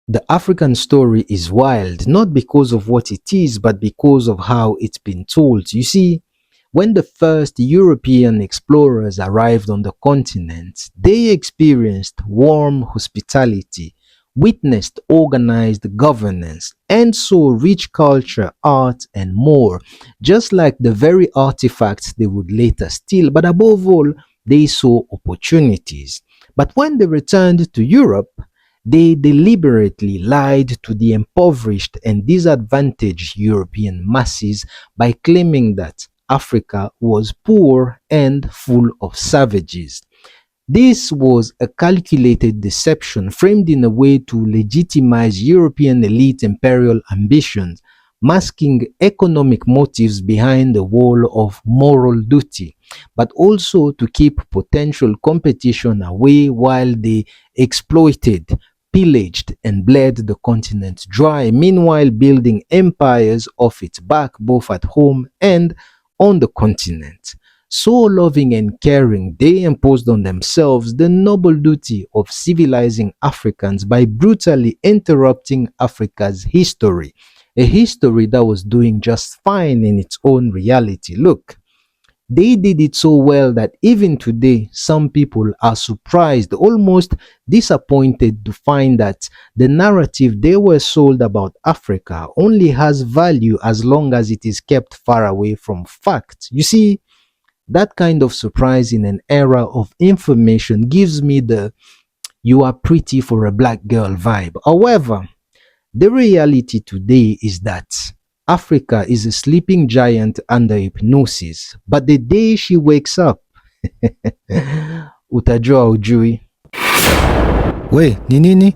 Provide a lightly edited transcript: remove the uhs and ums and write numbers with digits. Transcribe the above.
The African story is wild, not because of what it is, but because of how it's been told. You see, when the first European explorers arrived on the continent, they experienced warm hospitality, witnessed organized governance, and saw rich culture, art, and more, just like the very artifacts they would later steal. But above all, they saw opportunities. But when they returned to Europe, they deliberately lied to the impoverished and disadvantaged European masses by claiming that Africa was poor and full of savages. This was a calculated deception framed in a way to legitimize European elite imperial ambitions, masking economic motives behind the wall of moral duty, but also to keep potential competition away while they exploited, pillaged, and bled the continent dry, meanwhile building empires off its back both at home and on the continent. So loving and caring, they imposed on themselves the noble duty of civilizing Africans by brutally interrupting Africa's history, a history that was doing just fine in its own reality. Look, they did it so well that even today, some people are surprised, almost disappointed to find that the narrative they were sold about Africa only has value as long as it is kept far away from facts. You see, that kind of surprise in an era of information gives me the "you are pretty for a black girl" vibe. However, the reality today is that Africa is a sleeping giant under hypnosis, but the day she wakes up, utajua ujui. We, ni nini?